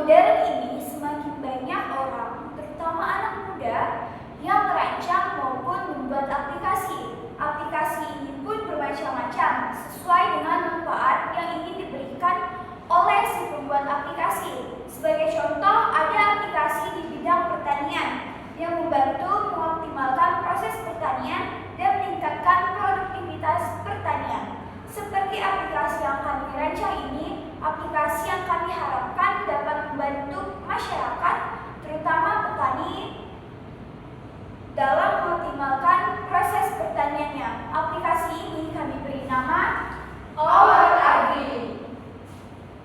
modern ini semakin banyak orang, terutama anak muda, yang merancang maupun membuat aplikasi. Aplikasi ini pun bermacam-macam sesuai dengan manfaat yang ingin diberikan oleh si pembuat aplikasi. Sebagai contoh, ada aplikasi di bidang pertanian yang membantu mengoptimalkan proses pertanian dan meningkatkan produktivitas pertanian. Seperti aplikasi yang kami rancang ini, aplikasi yang kami harapkan dapat membantu masyarakat, terutama petani, dalam mengoptimalkan proses pertaniannya. Aplikasi ini kami beri nama Our Agri.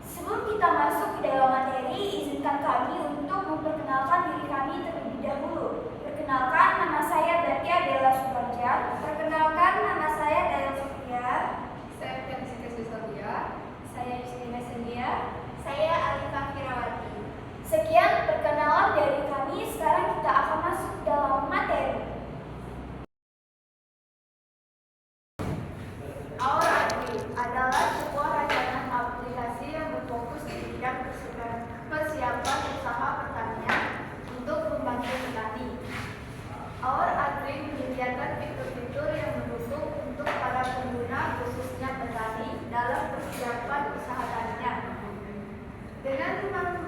Sebelum kita masuk ke dalam materi, izinkan kami untuk memperkenalkan diri kami terlebih dahulu. Perkenalkan, nama saya Bertia Bella Subarja. Perkenalkan, nama saya Daya Sofia. Saya Felicita Susalia. Saya Justina Sendia. Saya Alifah Firawati. Sekian perkenalan dari kami. Sekarang kita akan masuk dalam materi. Our Agri adalah sebuah rancangan aplikasi yang berfokus di bidang persiapan usaha pertanian untuk membantu petani. Our Agri menyediakan fitur-fitur yang mendukung untuk para pengguna, khususnya petani, dalam persiapan usaha taninya. Dengan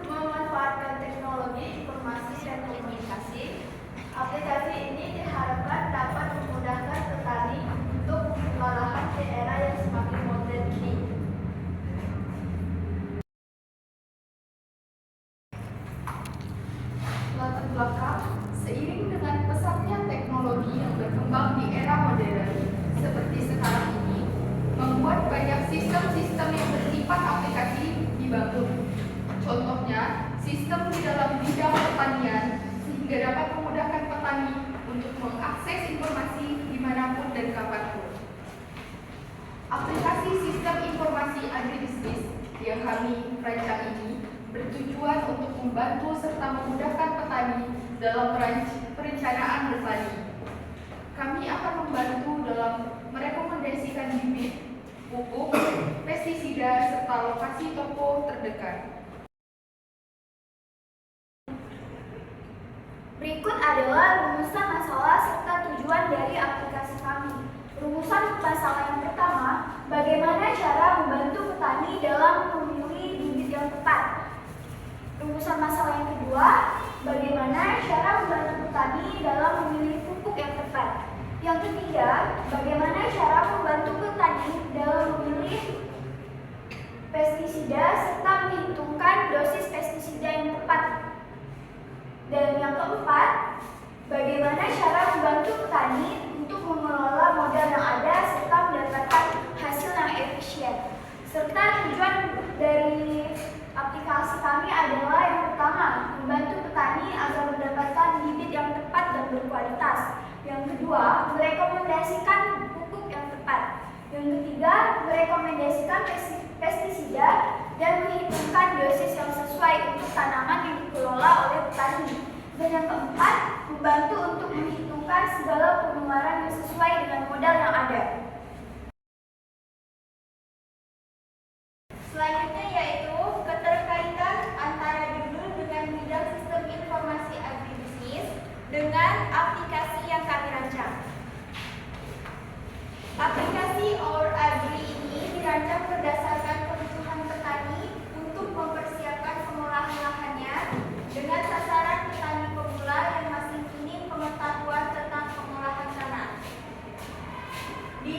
memanfaatkan teknologi informasi dan komunikasi, aplikasi ini diharapkan dapat memudahkan petani untuk mengelola lahan di era yang semakin modern ini. Latar belakang, seiring dengan pesatnya teknologi yang berkembang di era modern seperti sekarang ini, membuat banyak sistem-sistem yang bersifat aplikasi dibangun. Contohnya, sistem di dalam bidang pertanian sehingga dapat memudahkan petani untuk mengakses informasi dimanapun dan kapanpun. Aplikasi sistem informasi agribisnis yang kami rancang ini bertujuan untuk membantu serta memudahkan petani dalam perencanaan bertani. Kami akan membantu dalam merekomendasikan bibit, pupuk, pestisida, serta lokasi toko terdekat. Berikut adalah rumusan masalah serta tujuan dari aplikasi kami. Rumusan masalah yang pertama, bagaimana cara membantu petani dalam memilih bibit yang tepat. Rumusan masalah yang kedua, bagaimana cara membantu petani dalam memilih pupuk yang tepat. Yang ketiga, bagaimana cara membantu petani dalam memilih pestisida serta menghitungkan dosis pestisida yang tepat. Dan yang keempat, bagaimana cara membantu petani untuk mengelola modal yang ada serta mendapatkan hasil yang efisien. Serta tujuan dari aplikasi kami adalah yang pertama, membantu petani agar mendapatkan bibit yang tepat dan berkualitas. Yang kedua, merekomendasikan pupuk yang tepat. Yang ketiga, merekomendasikan pestisida dan menghitungkan dosis yang sesuai untuk tanaman yang dikelola oleh petani. Dan yang keempat, membantu untuk menghitungkan segala pengeluaran yang sesuai dengan modal yang ada. Selanjutnya yaitu keterkaitan antara judul dengan bidang sistem informasi agribisnis dengan aplikasi yang kami rancang. Aplikasi Our Agri ini dirancang berdasarkan kebutuhan petani untuk mempersiapkan pengolahan lahannya dengan sasaran petani pemula yang masih minim pengetahuan tentang pengolahan tanah. Di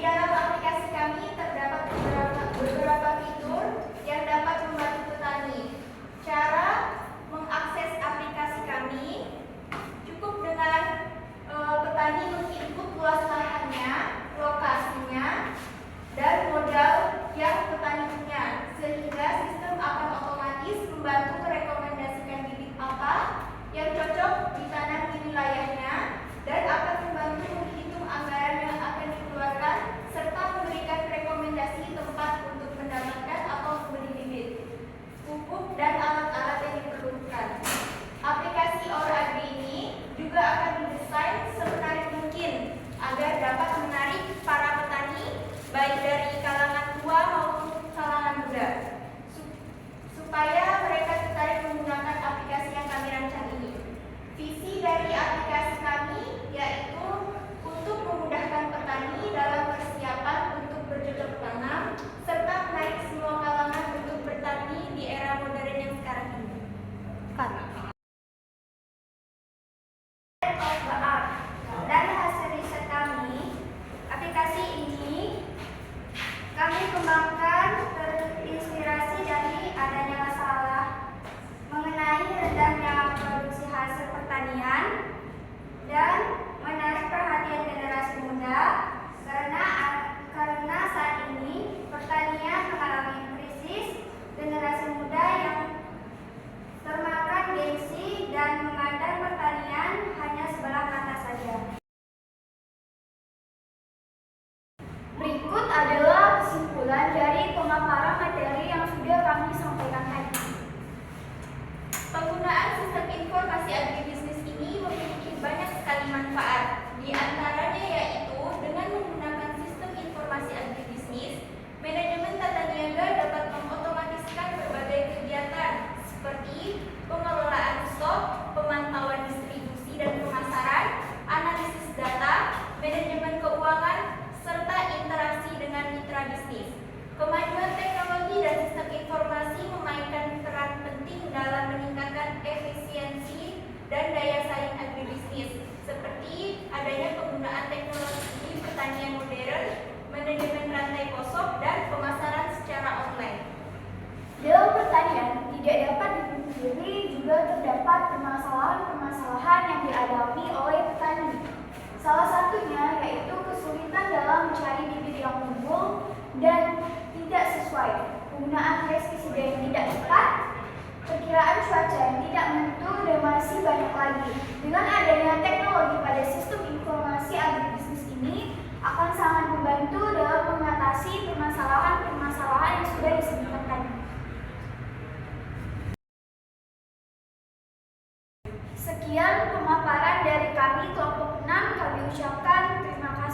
permasalahan-permasalahan yang dialami oleh petani. Salah satunya yaitu kesulitan dalam mencari bibit yang unggul dan tidak sesuai, penggunaan pestisida yang tidak tepat, perkiraan cuaca yang tidak menentu, dan masih banyak lagi. Dengan adanya teknologi pada sistem informasi agribisnis ini akan sangat membantu dalam mengatasi permasalahan-permasalahan yang sudah disebutkan tadi. Sekian pemaparan dari kami kelompok 6, kami ucapkan terima kasih.